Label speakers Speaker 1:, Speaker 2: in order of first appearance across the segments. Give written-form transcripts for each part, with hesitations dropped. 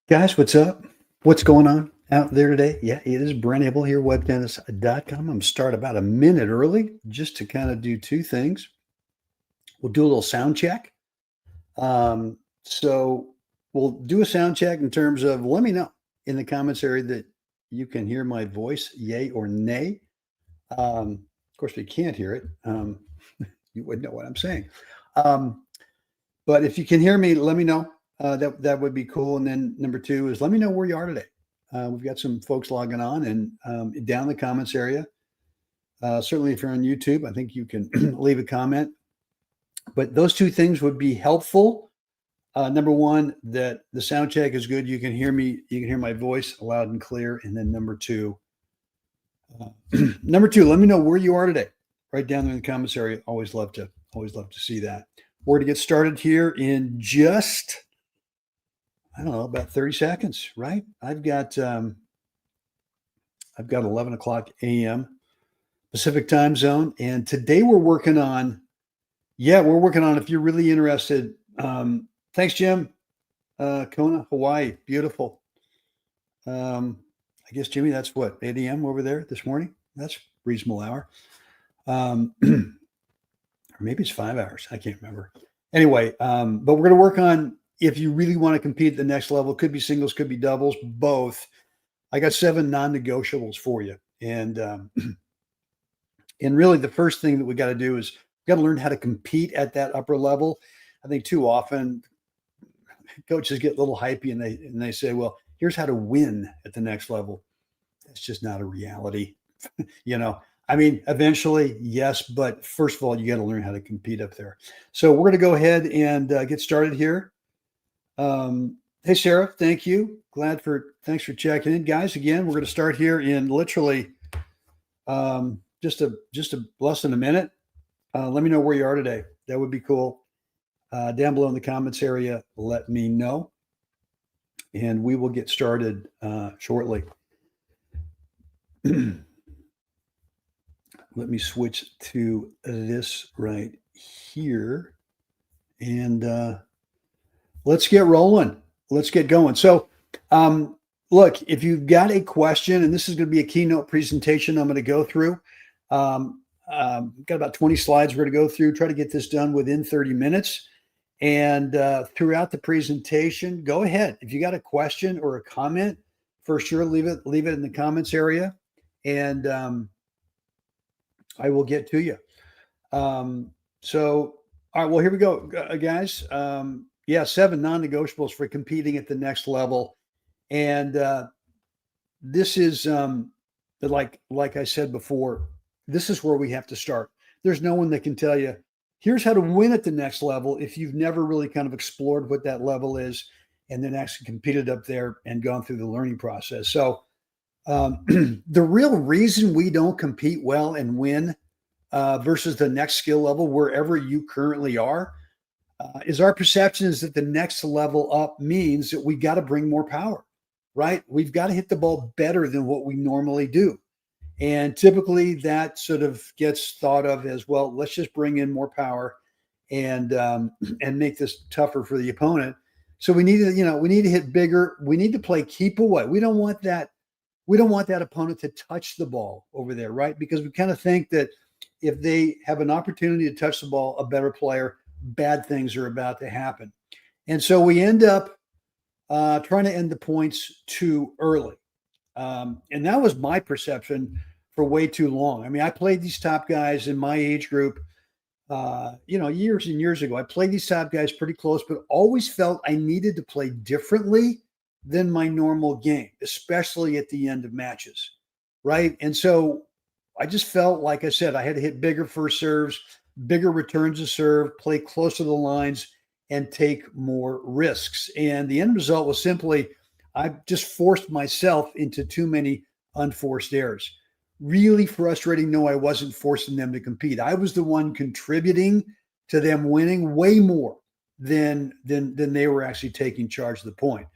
Speaker 1: Guys, what's up? What's going on out there today? Yeah, it is Brent Abel here, webdentist.com. I'm going to start about a minute early just to kind of do two things. We'll do a little sound check. So we'll do a sound check in terms of let me know in the comments area that you can hear my voice, yay or nay. Of course, if you can't hear it, you wouldn't know what I'm saying. But if you can hear me, let me know. That would be cool. And then number two is let me know where you are today. We've got some folks logging on and down in the comments area. Certainly, if you're on YouTube, I think you can leave a comment. But those two things would be helpful. Number one, that the sound check is good. You can hear me. You can hear my voice loud and clear. And then number two, let me know where you are today. Right down there in the comments area. Always love to see that. We're going to get started here in just, I don't know, about 30 seconds, right? I've got 11 o'clock a.m. Pacific time zone. And today we're working on, if you're really interested. Thanks, Jim. Kona, Hawaii. Beautiful. I guess, Jimmy, that's what, 8 a.m. over there this morning? That's a reasonable hour. Or maybe it's 5 hours. I can't remember. Anyway, but we're going to work on if you really want to compete at the next level. Could be singles, could be doubles, both. I got 7 non-negotiables for you. And really the first thing that we got to do is we got to learn how to compete at that upper level. I think too often coaches get a little hypey and they say, well, here's how to win at the next level. That's just not a reality. Eventually, yes, but first of all, you got to learn how to compete up there. So we're going to go ahead and get started here. Hey, Sarah, thank you. Thanks for checking in, guys. Again, we're going to start here in literally just a less than a minute. Let me know where you are today. That would be cool. Down below in the comments area, let me know, and we will get started shortly. Let me switch to this right here. And let's get rolling. Let's get going. So, look, if you've got a question, and this is going to be a keynote presentation I'm going to go through. Got about 20 slides we're going to go through, try to get this done within 30 minutes. And throughout the presentation, go ahead. If you got a question or a comment, for sure, leave it in the comments area. And I will get to you. All right, well, here we go, guys. 7 non-negotiables for competing at the next level. And this is, like I said before, this is where we have to start. There's no one that can tell you, here's how to win at the next level if you've never really kind of explored what that level is and then actually competed up there and gone through the learning process. So the real reason we don't compete well and win versus the next skill level, wherever you currently are, is our perception is that the next level up means that we got to bring more power, right? We've got to hit the ball better than what we normally do. And typically that sort of gets thought of as, well, let's just bring in more power and make this tougher for the opponent. So we need to hit bigger. We need to play keep away. We don't want that opponent to touch the ball over there, right? Because we kind of think that if they have an opportunity to touch the ball, a better player, bad things are about to happen. And so we end up trying to end the points too early. And that was my perception for way too long. I mean, I played these top guys in my age group, years and years ago. I played these top guys pretty close, but always felt I needed to play differently than my normal game, especially at the end of matches, right? And so I just felt, like I said, I had to hit bigger first serves, bigger returns to serve, play closer to the lines, and take more risks. And the end result was simply, I just forced myself into too many unforced errors. Really frustrating. No, I wasn't forcing them to compete. I was the one contributing to them winning way more than they were actually taking charge of the point.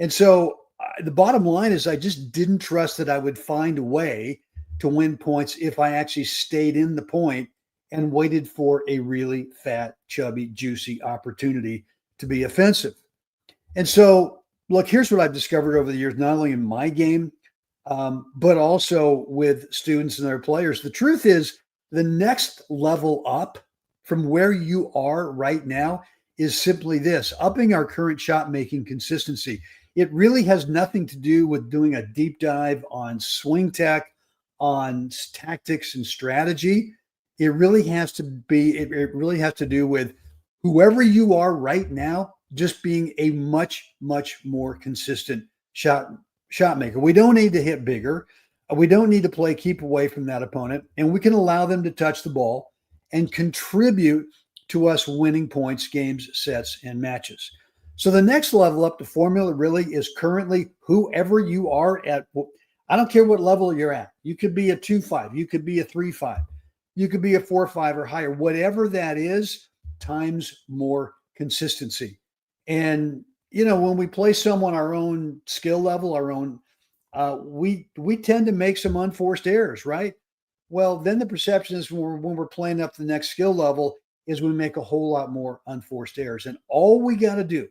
Speaker 1: And so the bottom line is I just didn't trust that I would find a way to win points if I actually stayed in the point and waited for a really fat, chubby, juicy opportunity to be offensive. And so look, here's what I've discovered over the years, not only in my game, but also with students and their players. The truth is, the next level up from where you are right now is simply this: upping our current shot making consistency. It really has nothing to do with doing a deep dive on swing tech, on tactics and strategy. It really has to be, it really has to do with whoever you are right now, just being a much, much more consistent shot maker. We don't need to hit bigger. We don't need to play keep away from that opponent, and we can allow them to touch the ball and contribute to us winning points, games, sets, and matches. So the next level up, the formula really is currently whoever you are at. I don't care what level you're at. You could be a 2-5, you could be a 3-5, you could be a 4-5 or higher. Whatever that is, times more consistency. And when we play someone our own skill level, our own, we tend to make some unforced errors, right? Well, then the perception is when we're playing up the next skill level is we make a whole lot more unforced errors. And all we got to do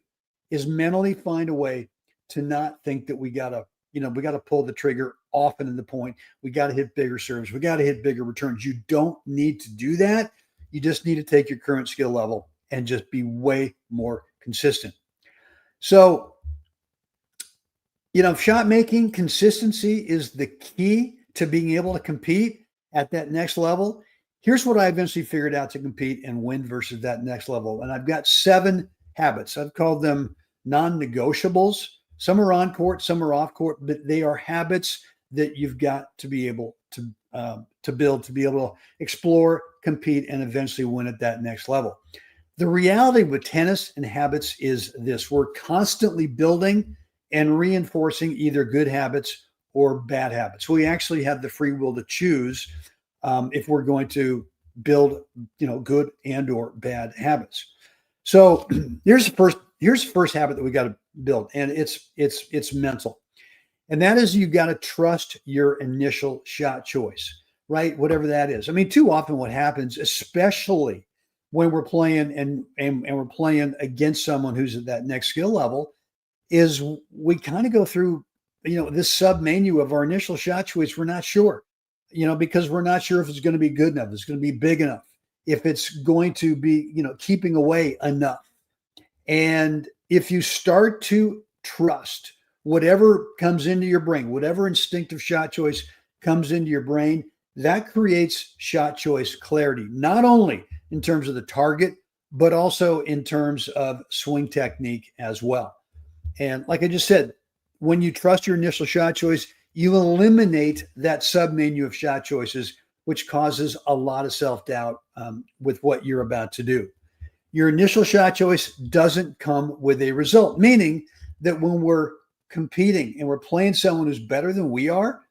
Speaker 1: is mentally find a way to not think that we got to pull the trigger often in the point. We got to hit bigger serves. We got to hit bigger returns. You don't need to do that. You just need to take your current skill level and just be way more consistent. So, shot making consistency is the key to being able to compete at that next level. Here's what I eventually figured out to compete and win versus that next level. And I've got 7 habits. I've called them non-negotiables. Some are on court, some are off court, but they are habits that you've got to be able to build, to be able to explore, compete, and eventually win at that next level. The reality with tennis and habits is this: we're constantly building and reinforcing either good habits or bad habits. We actually have the free will to choose if we're going to build, good and or bad habits. So here's the first habit that we got to build, and it's mental. And that is, you've got to trust your initial shot choice, right? Whatever that is. I mean, too often what happens, especially when we're playing and we're playing against someone who's at that next skill level, is we kind of go through, this sub menu of our initial shot choice. We're not sure, because we're not sure if it's going to be good enough, if it's going to be big enough, if it's going to be, keeping away enough. And if you start to trust whatever comes into your brain, whatever instinctive shot choice comes into your brain, that creates shot choice clarity, not only in terms of the target, but also in terms of swing technique as well. And like I just said, when you trust your initial shot choice, you eliminate that sub-menu of shot choices, which causes a lot of self-doubt with what you're about to do. Your initial shot choice doesn't come with a result, meaning that when we're competing and we're playing someone who's better than we are,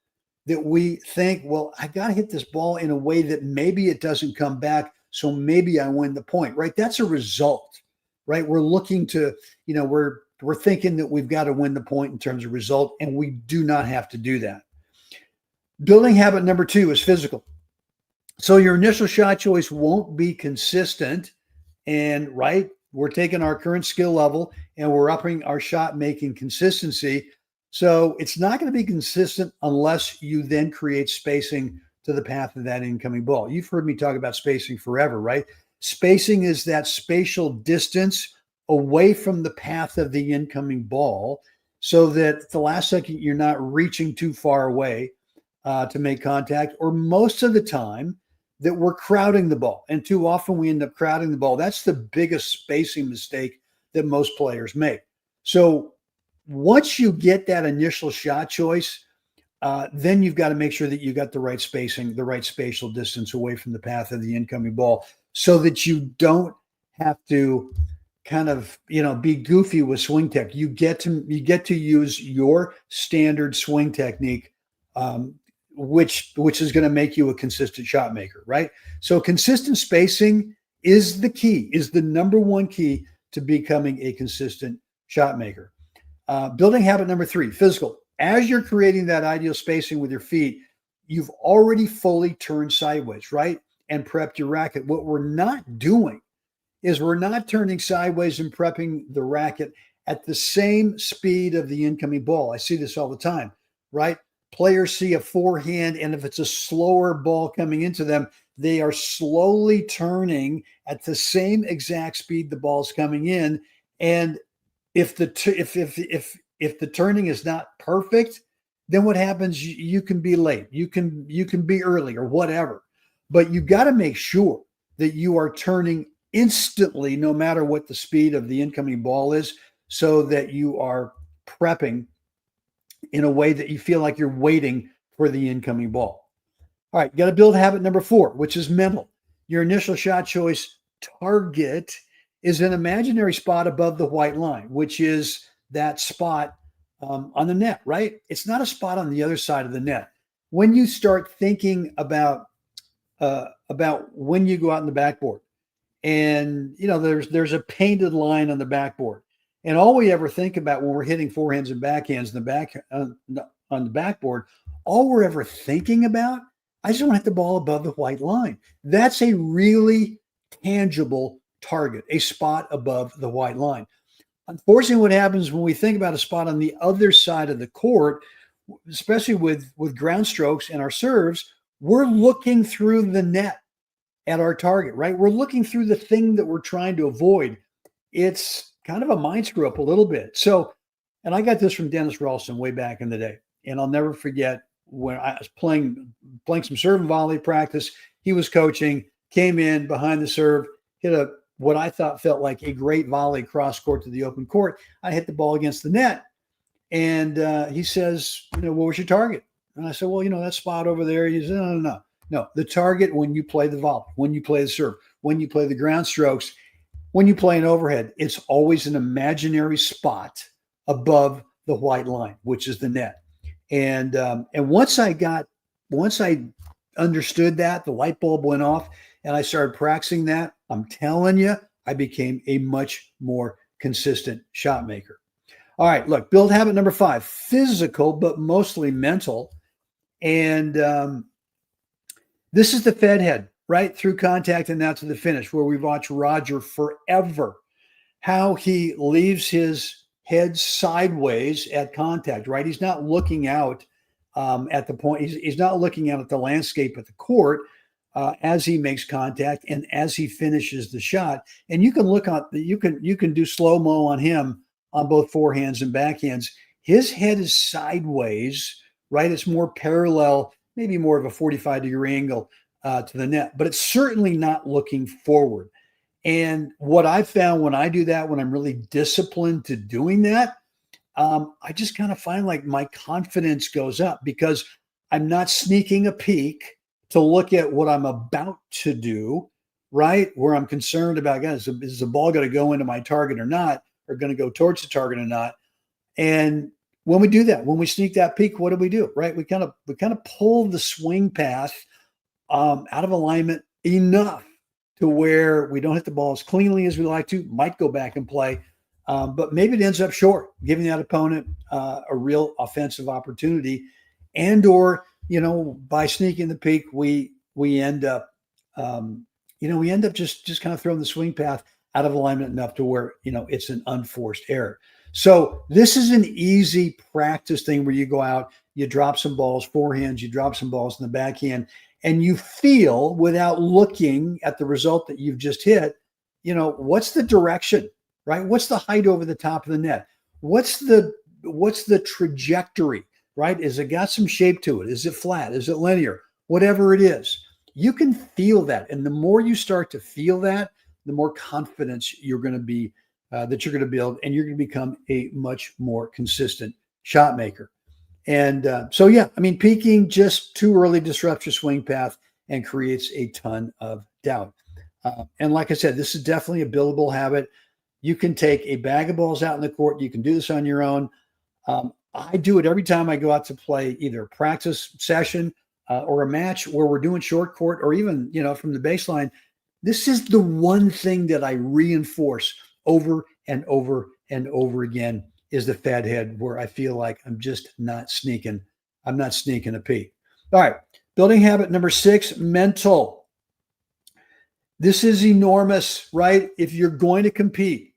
Speaker 1: that we think, well, I got to hit this ball in a way that maybe it doesn't come back, so maybe I win the point, right? That's a result, right? We're looking to, we're thinking that we've got to win the point in terms of result, and we do not have to do that. Building habit number 2 is physical. So your initial shot choice won't be consistent, and we're taking our current skill level and we're upping our shot making consistency. So it's not going to be consistent unless you then create spacing to the path of that incoming ball. You've heard me talk about spacing forever, right? Spacing is that spatial distance away from the path of the incoming ball, so that the last second you're not reaching too far away to make contact, or most of the time that we're crowding the ball. And too often we end up crowding the ball. That's the biggest spacing mistake that most players make. So once you get that initial shot choice, then you've got to make sure that you got the right spacing, the right spatial distance away from the path of the incoming ball, so that you don't have to kind of, be goofy with swing tech. You get to use your standard swing technique, which is going to make you a consistent shot maker, right? So consistent spacing is the number one key to becoming a consistent shot maker. Building habit number 3, physical. As you're creating that ideal spacing with your feet, you've already fully turned sideways, right? And prepped your racket. What we're not doing is we're not turning sideways and prepping the racket at the same speed of the incoming ball. I see this all the time, right? Players see a forehand, and if it's a slower ball coming into them, they are slowly turning at the same exact speed the ball's coming in. And if the turning is not perfect, then what happens? You can be late, you can be early, or whatever. But you got to make sure that you are turning instantly, no matter what the speed of the incoming ball is, so that you are prepping in a way that you feel like you're waiting for the incoming ball. All right, you got to build habit number 4, which is mental. Your initial shot choice target is an imaginary spot above the white line, which is that spot on the net, right? It's not a spot on the other side of the net. When you start thinking about when you go out in the backboard, and there's a painted line on the backboard, and all we ever think about when we're hitting forehands and backhands in the back on the backboard, all we're ever thinking about, I just want to hit the ball above the white line. That's a really tangible target, a spot above the white line. Unfortunately, what happens when we think about a spot on the other side of the court, especially with ground strokes and our serves, we're looking through the net at our target, right? We're looking through the thing that we're trying to avoid. It's kind of a mind screw up a little bit. So, and I got this from Dennis Ralston way back in the day. And I'll never forget when I was playing some serve and volley practice. He was coaching, came in behind the serve, hit what I thought felt like a great volley cross court to the open court. I hit the ball against the net. And he says, what was your target? And I said, well, that spot over there. He said, no. The target when you play the volley, when you play the serve, when you play the ground strokes, when you play an overhead, it's always an imaginary spot above the white line, which is the net. And once I understood that, the light bulb went off, and I started practicing that. I'm telling you, I became a much more consistent shot maker. All right, look, build habit number 5, physical, but mostly mental. And this is the Fed head, right? Through contact and now to the finish, where we've watched Roger forever, how he leaves his head sideways at contact, right? He's not looking out at the point. He's not looking out at the landscape at the court as he makes contact and as he finishes the shot. And you can look at you can do slow-mo on him on both forehands and backhands. His head is sideways, right? It's more parallel, maybe more of a 45-degree angle to the net, but it's certainly not looking forward. And what I found when I do that, when I'm really disciplined to doing that, I just kind of find like my confidence goes up because I'm not sneaking a peek to look at what I'm about to do, right? Where I'm concerned about, guys, is the ball going to go into my target or not, or going to go towards the target or not? And when we do that, when we sneak that peek, what do? Right? We kind of pull the swing path out of alignment enough to where we don't hit the ball as cleanly as we like to, might go back and play, but maybe it ends up short, giving that opponent a real offensive opportunity. And or, by sneaking the peek, we end up, just kind of throwing the swing path out of alignment enough to where, it's an unforced error. So this is an easy practice thing where you go out, you drop some balls, forehands, you drop some balls in the backhand, and you feel, without looking at the result that you've just hit, what's the direction, right? What's the height over the top of the net? What's the trajectory, right? Is it got some shape to it? Is it flat? Is it linear? Whatever it is, you can feel that. And the more you start to feel that, the more confidence you're going to be, that you're going to build, and you're going to become a much more consistent shot maker. And peaking just too early disrupts your swing path and creates a ton of doubt. And like I said, this is definitely a buildable habit. You can take a bag of balls out in the court. You can do this on your own. I do it every time I go out to play either a practice session or a match where we're doing short court, or even, from the baseline. This is the one thing that I reinforce over and over and over again, is the Fed head, where I feel like I'm just not sneaking. I'm not sneaking a peek. All right. Building habit number 6, mental. This is enormous, right? If you're going to compete,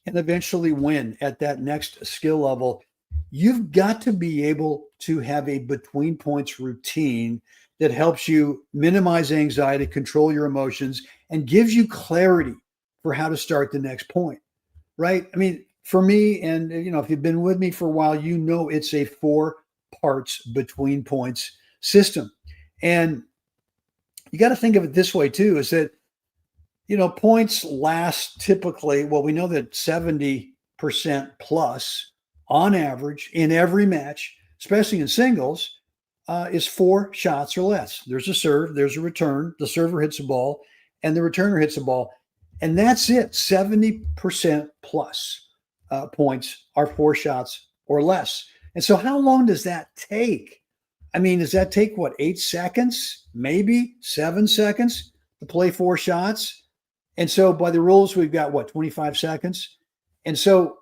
Speaker 1: and eventually win at that next skill level, you've got to be able to have a between points routine that helps you minimize anxiety, control your emotions, and gives you clarity for how to start the next point, right? I mean, for me, and if you've been with me for a while, it's a 4 parts between points system. And you got to think of it this way too, is that points last typically, well, we know that 70% plus on average in every match, especially in singles, is 4 shots or less. There's a serve, there's a return, the server hits a ball, and the returner hits a ball. And that's it. 70% plus points are 4 shots or less. And so how long does that take? I mean, does that take 8 seconds, maybe 7 seconds to play 4 shots? And so by the rules, we've got 25 seconds. And so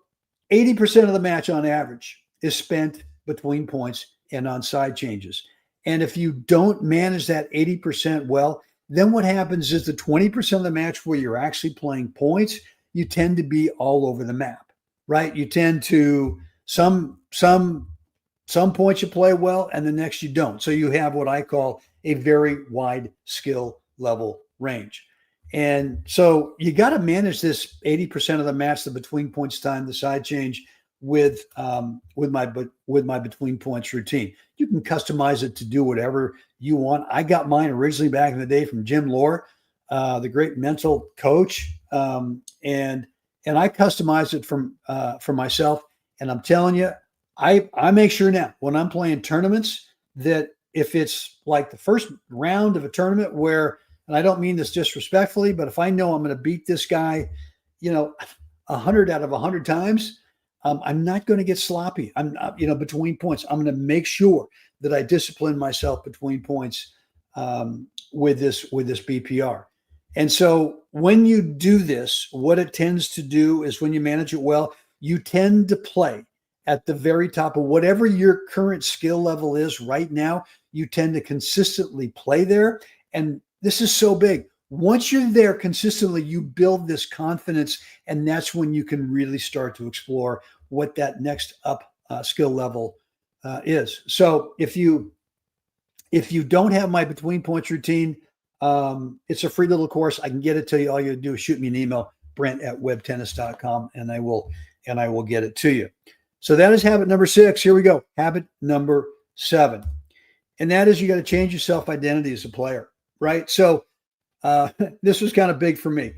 Speaker 1: 80% of the match on average is spent between points and on side changes. And if you don't manage that 80% well, then what happens is the 20% of the match where you're actually playing points, you tend to be all over the map, right? You tend to some points you play well and the next you don't. So you have what I call a very wide skill level range. And so you got to manage this 80% of the match, the between points time, the side change with my between points routine. You can customize it to do whatever you want. I got mine originally back in the day from Jim Lohr, the great mental coach, and I customized it for myself. And I'm telling you, I make sure now when I'm playing tournaments that if it's like the first round of a tournament where, and I don't mean this disrespectfully, but if I know I'm going to beat this guy, 100 out of 100 times, I'm not going to get sloppy. I'm not, between points. I'm going to make sure that I discipline myself between points with this BPR. And so when you do this, what it tends to do is when you manage it well, you tend to play at the very top of whatever your current skill level is right now. You tend to consistently play there. And this is so big. Once you're there consistently, you build this confidence, and that's when you can really start to explore what that next up skill level is. So if you don't have my between points routine, it's a free little course. I can get it to you. All you do is shoot me an email, brent@webtennis.com, and I will get it to you. So that is habit number 6. Here we go. Habit number 7. And that is you got to change your self-identity as a player, right? So this was kind of big for me.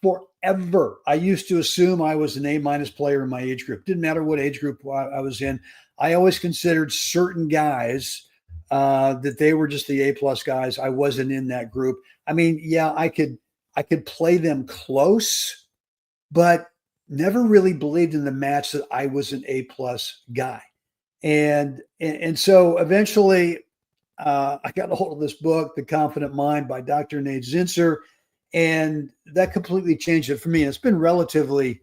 Speaker 1: Forever, I used to assume I was an A- player in my age group. Didn't matter what age group I was in. I always considered certain guys that they were just the A+ guys. I wasn't in that group. I mean, yeah, I could play them close, but never really believed in the match that I was an A+ guy. And so eventually I got a hold of this book, The Confident Mind by Dr. Nate Zinsser, and that completely changed it for me. And it's been relatively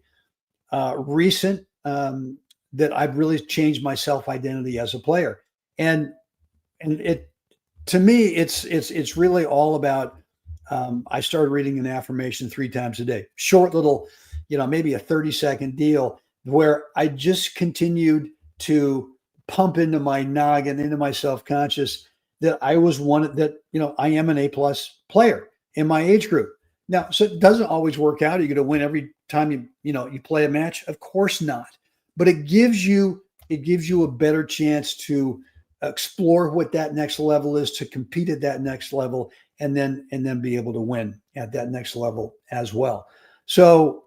Speaker 1: recent that I've really changed my self-identity as a player. And it, to me, it's really all about, I started reading an affirmation 3 times a day, short little, maybe a 30-second deal where I just continued to pump into my noggin, into my self-conscious that I was one that, I am an A+ player in my age group. Now, so it doesn't always work out. You're going to win every time you play a match. Of course not. But it gives you a better chance to explore what that next level is, to compete at that next level, and then be able to win at that next level as well. So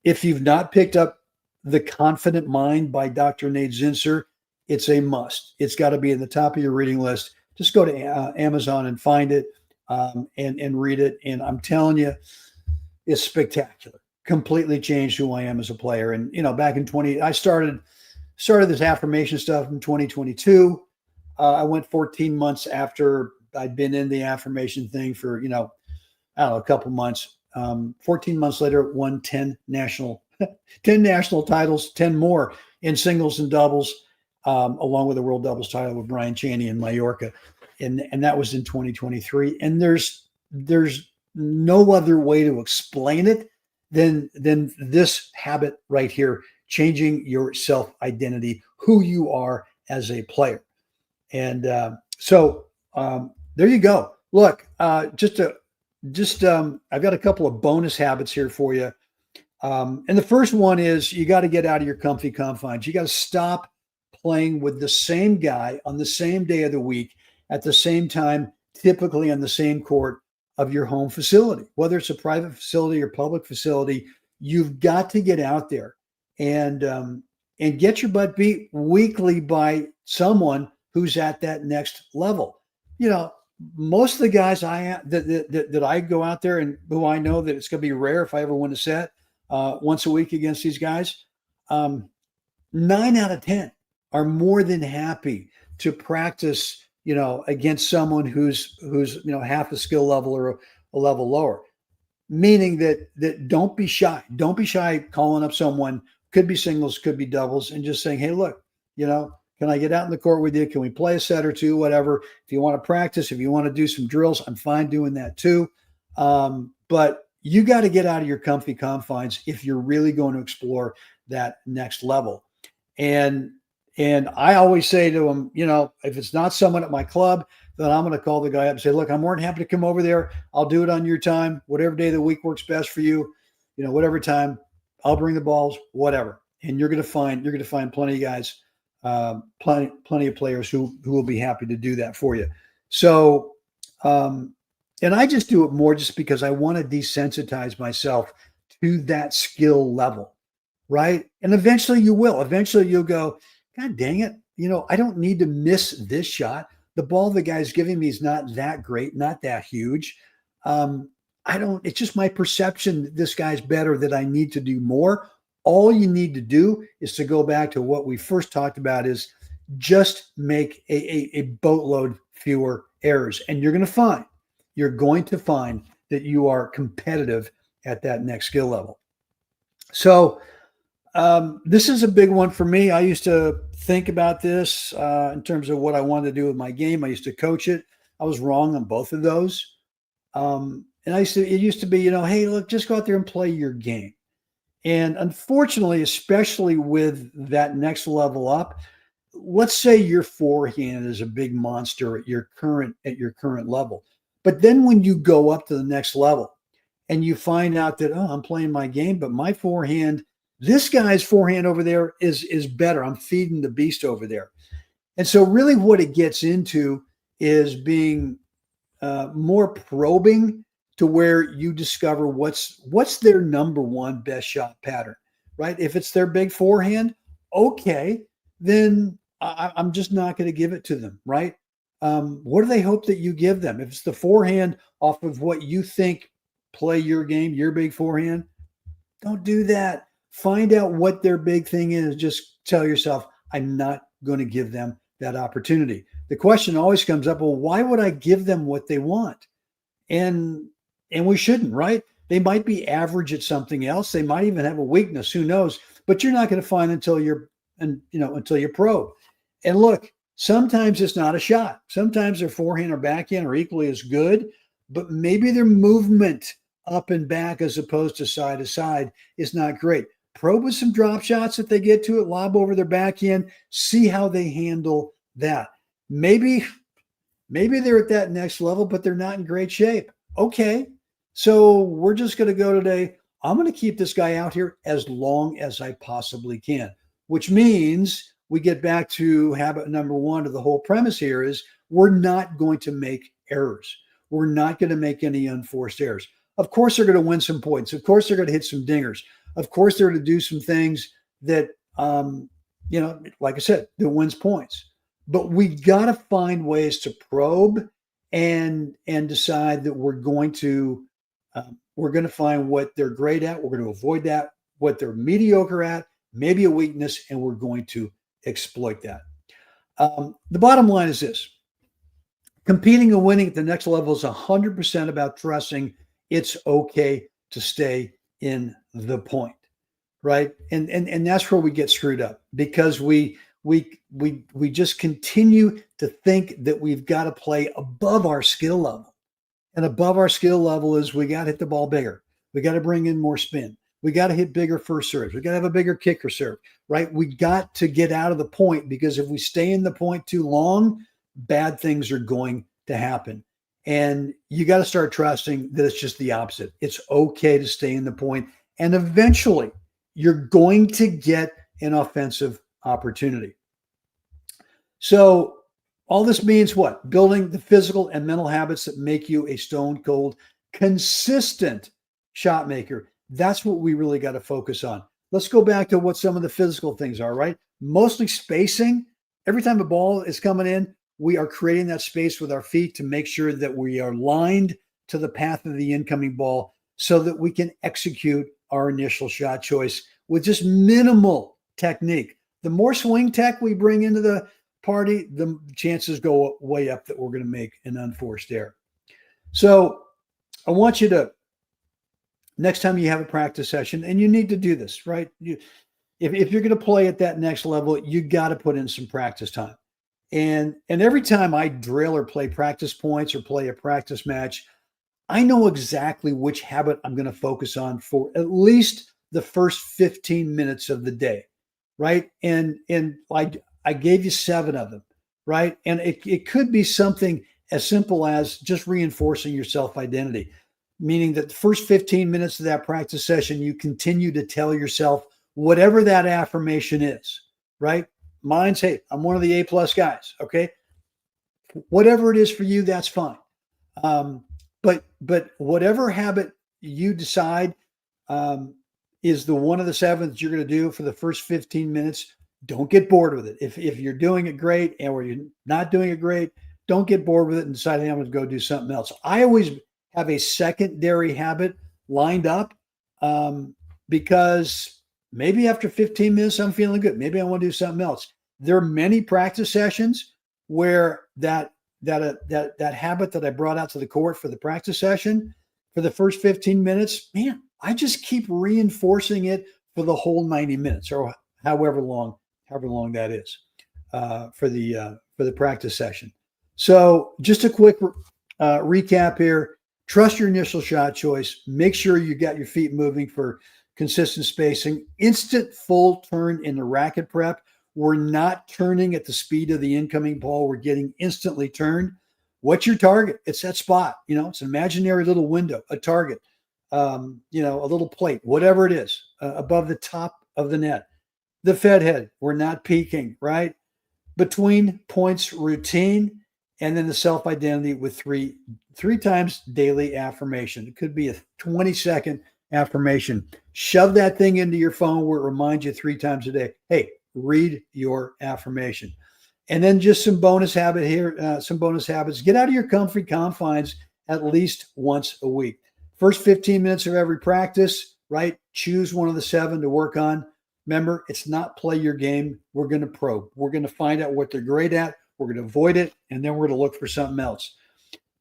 Speaker 1: if you've not picked up The Confident Mind by Dr. Nate Zinsser, it's a must. It's got to be at the top of your reading list. Just go to Amazon and find it and read it. And I'm telling you, it's spectacular. Completely changed who I am as a player. And, back in I started this affirmation stuff in 2022. I went 14 months after I'd been in the affirmation thing for, a couple months. 14 months later, won 10 national titles, 10 more in singles and doubles, along with a world doubles title with Brian Chaney in Mallorca. And that was in 2023. And there's no other way to explain it than this habit right here, changing your self identity, who you are as a player. And there you go. Look, I've got a couple of bonus habits here for you. And the first one is you got to get out of your comfy confines. You got to stop playing with the same guy on the same day of the week at the same time, typically on the same court of your home facility, whether it's a private facility or public facility. You've got to get out there and get your butt beat weekly by someone who's at that next level. You know, most of the guys that I go out there and who I know that it's going to be rare if I ever win a set once a week against these guys, 9 out of 10 are more than happy to practice, against someone who's half a skill level or a level lower. Meaning that don't be shy. Don't be shy calling up someone, could be singles, could be doubles, and just saying, hey, look, can I get out in the court with you? Can we play a set or two, whatever? If you want to practice, if you want to do some drills, I'm fine doing that too. But you got to get out of your comfy confines if you're really going to explore that next level. And I always say to them, if it's not someone at my club, then I'm going to call the guy up and say, look, I'm more than happy to come over there. I'll do it on your time, whatever day of the week works best for you, whatever time. I'll bring the balls, whatever. And you're going to find plenty of guys, plenty of players who will be happy to do that for you. So, and I just do it more just because I want to desensitize myself to that skill level, right? And eventually you will. Eventually you'll go, God dang it, I don't need to miss this shot. The ball the guy's giving me is not that great, not that huge. It's just my perception that this guy's better, that I need to do more. All you need to do is to go back to what we first talked about, is just make a boatload fewer errors. And you're going to find that you are competitive at that next skill level. So this is a big one for me. I used to think about this in terms of what I wanted to do with my game. I used to coach it. I was wrong on both of those. And it used to be, hey, look, just go out there and play your game. And unfortunately, especially with that next level up, let's say your forehand is a big monster at your current level. But then when you go up to the next level and you find out that, I'm playing my game, but my forehand, this guy's forehand over there is better. I'm feeding the beast over there. And so really what it gets into is being more probing, to where you discover what's their number one best shot pattern, right? If it's their big forehand, okay, then I'm just not going to give it to them, right? What do they hope that you give them? If it's the forehand off of what you think play your game, your big forehand, don't do that. Find out what their big thing is. Just tell yourself, I'm not going to give them that opportunity. The question always comes up, well, why would I give them what they want? And we shouldn't, right? They might be average at something else. They might even have a weakness. Who knows? But you're not going to find until you're probe. And look, sometimes it's not a shot. Sometimes their forehand or backhand are equally as good, but maybe their movement up and back as opposed to side is not great. Probe with some drop shots if they get to it, lob over their backhand, see how they handle that. Maybe they're at that next level, but they're not in great shape. Okay, so we're just going to go today. I'm going to keep this guy out here as long as I possibly can, which means we get back to habit number one of the whole premise here is we're not going to make errors. We're not going to make any unforced errors. Of course, they're going to win some points. Of course, they're going to hit some dingers. Of course, they're going to do some things that, like I said, that wins points. But we got to find ways to probe and decide that we're going to find what they're great at. We're going to avoid that, what they're mediocre at, maybe a weakness, and we're going to exploit that. The bottom line is this. Competing and winning at the next level is 100% about trusting it's okay to stay in the point, right? And that's where we get screwed up, because we just continue to think that we've got to play above our skill level. And above our skill level is we got to hit the ball bigger. We got to bring in more spin. We got to hit bigger first serves. We got to have a bigger kicker serve, right? We got to get out of the point, because if we stay in the point too long, bad things are going to happen. And you got to start trusting that it's just the opposite. It's okay to stay in the point, and eventually you're going to get an offensive opportunity. So all this means what? Building the physical and mental habits that make you a stone cold, consistent shot maker. That's what we really got to focus on. Let's go back to what some of the physical things are, right? Mostly spacing. Every time a ball is coming in, we are creating that space with our feet to make sure that we are lined to the path of the incoming ball so that we can execute our initial shot choice with just minimal technique. The more swing tech we bring into the party, the chances go way up that we're going to make an unforced error. So I want you to, next time you have a practice session, and you need to do this, right? If you're going to play at that next level, you got to put in some practice time. And every time I drill or play practice points or play a practice match, I know exactly which habit I'm going to focus on for at least the first 15 minutes of the day, right? And I gave you 7 of them, right? And it could be something as simple as just reinforcing your self-identity, meaning that the first 15 minutes of that practice session, you continue to tell yourself whatever that affirmation is, right? Mine's, hey, I'm one of the A+ guys, okay? Whatever it is for you, that's fine. But whatever habit you decide is the one of the 7 that you're going to do for the first 15 minutes, don't get bored with it. If you're doing it great or you're not doing it great, don't get bored with it and decide, hey, I'm going to go do something else. I always have a secondary habit lined up because maybe after 15 minutes, I'm feeling good. Maybe I want to do something else. There are many practice sessions where that habit that I brought out to the court for the practice session for the first 15 minutes, man, I just keep reinforcing it for the whole 90 minutes or however long that is for the practice session. So just a quick recap here. Trust your initial shot choice. Make sure you got your feet moving for consistent spacing. Instant full turn in the racket prep. We're not turning at the speed of the incoming ball. We're getting instantly turned. What's your target? It's that spot. It's an imaginary little window, a target, a little plate, whatever it is, above the top of the net. The Fed head, we're not peaking, right? Between points routine, and then the self-identity with three times daily affirmation. It could be a 20-second affirmation. Shove that thing into your phone where it reminds you 3 times a day. Hey, read your affirmation. And then just some bonus habits. Get out of your comfy confines at least once a week. First 15 minutes of every practice, right? Choose one of the 7 to work on. Remember, it's not play your game. We're going to probe. We're going to find out what they're great at. We're going to avoid it, and then we're going to look for something else.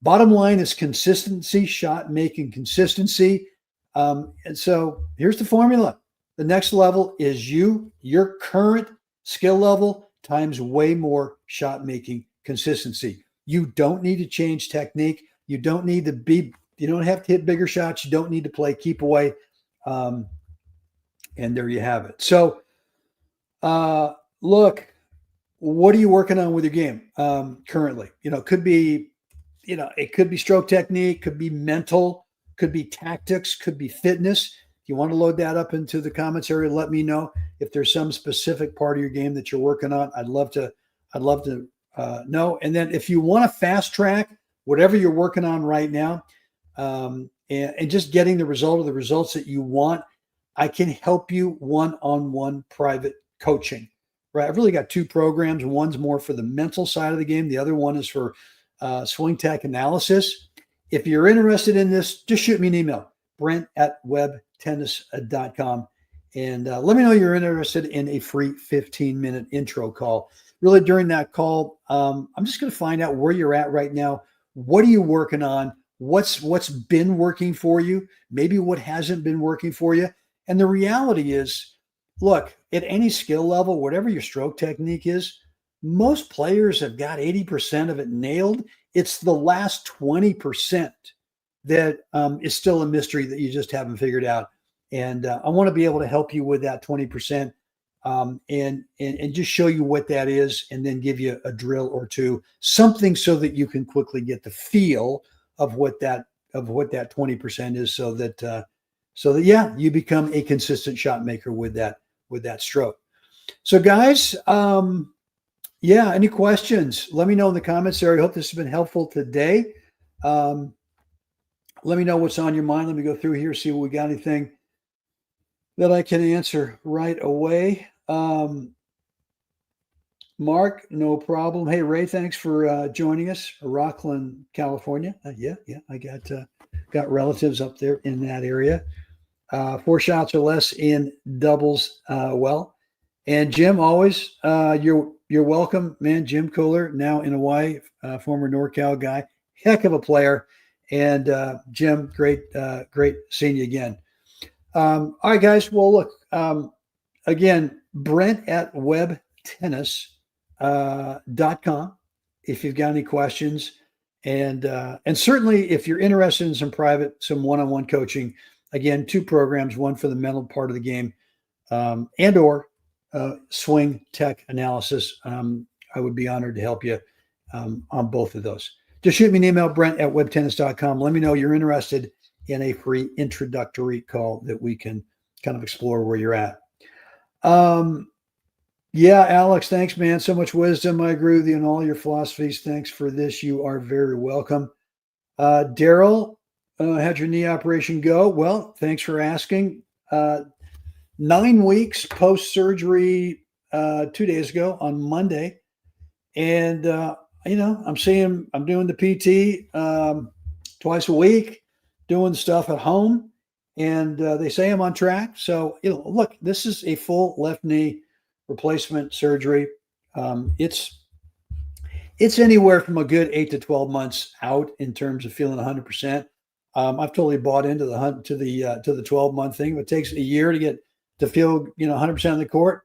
Speaker 1: Bottom line is consistency, shot making consistency. And so here's the formula. The next level is your current skill level times way more shot making consistency. You don't need to change technique. You don't have to hit bigger shots. You don't need to play keep away. And there you have it. So look, what are you working on with your game currently? It could be stroke technique, could be mental, could be tactics, could be fitness. If you want to load that up into the comments area, let me know if there's some specific part of your game that you're working on. I'd love to know. And then if you want to fast track whatever you're working on right now, and just getting the results that you want, I can help you one-on-one private coaching. Right, I've really got 2 programs. One's more for the mental side of the game. The other one is for swing tech analysis. If you're interested in this, just shoot me an email, brent@webtennis.com. And let me know you're interested in a free 15-minute intro call. Really, during that call, I'm just going to find out where you're at right now. What are you working on? What's been working for you? Maybe what hasn't been working for you. And the reality is, look, at any skill level, whatever your stroke technique is, most players have got 80% of it nailed. It's the last 20% that is still a mystery that you just haven't figured out. And I want to be able to help you with that 20%, and just show you what that is, and then give you a drill or two, something so that you can quickly get the feel of what that 20% is, so that yeah, you become a consistent shot maker with that stroke. So guys, yeah, any questions? Let me know in the comments there. I hope this has been helpful today. Let me know what's on your mind. Let me go through here, see what we got, anything that I can answer right away. Mark, no problem. Hey, Ray, thanks for joining us. Rockland, California. Yeah, I got relatives up there in that area. 4 shots or less in doubles. Well, and Jim, always you're welcome, man. Jim Kohler, now in Hawaii, former NorCal guy, heck of a player. And Jim, great seeing you again. All right, guys. Well, look, again, Brent at webtennis.com if you've got any questions. And certainly if you're interested in some one-on-one coaching, again, 2 programs, one for the mental part of the game, and or swing tech analysis. I would be honored to help you on both of those. Just shoot me an email, Brent at webtennis.com. Let me know you're interested in a free introductory call that we can kind of explore where you're at. Yeah, Alex, thanks, man. So much wisdom. I agree with you on all your philosophies. Thanks for this. You are very welcome. Daryl, how'd your knee operation go? Well, thanks for asking. 9 weeks post-surgery 2 days ago on Monday. And, I'm doing the PT twice a week, doing stuff at home, and they say I'm on track. So, look, this is a full left knee replacement surgery. It's anywhere from a good 8 to 12 months out in terms of feeling 100%. I've totally bought into the 12-month thing. If it takes a year to feel 100% on the court,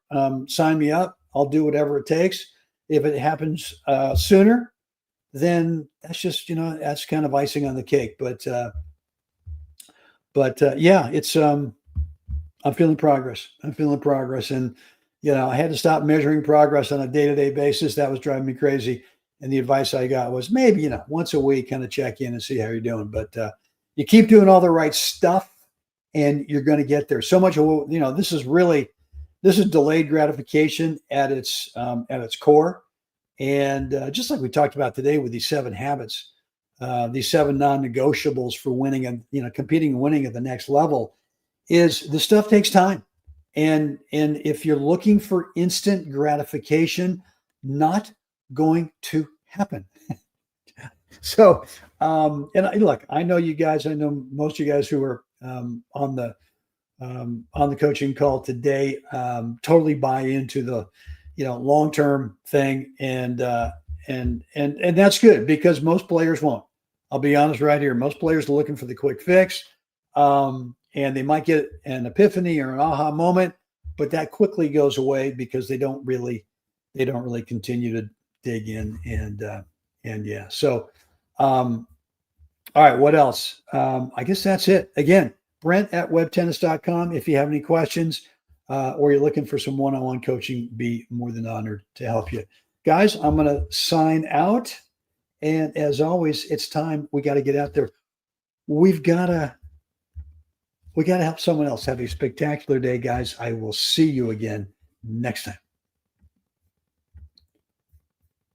Speaker 1: sign me up. I'll do whatever it takes. If it happens sooner, then that's just that's kind of icing on the cake. But yeah, it's I'm feeling progress. And I had to stop measuring progress on a day-to-day basis. That was driving me crazy. And the advice I got was maybe once a week, kind of check in and see how you're doing. But you keep doing all the right stuff, and you're going to get there. So much of this is delayed gratification at its core. And just like we talked about today with these 7 habits, these 7 non-negotiables for winning and competing and winning at the next level, is the stuff takes time. And if you're looking for instant gratification, not going to happen. So, look, I know you guys. I know most of you guys who are on the coaching call today totally buy into the long-term thing, and that's good, because most players won't. I'll be honest right here. Most players are looking for the quick fix, and they might get an epiphany or an aha moment, but that quickly goes away because they don't really continue to dig in. And yeah. So, all right, what else? I guess that's it. Again, Brent at webtennis.com. If you have any questions, or you're looking for some one-on-one coaching, be more than honored to help you. Guys, I'm going to sign out. And as always, it's time. We got to get out there. We got to help someone else have a spectacular day, guys. I will see you again next time.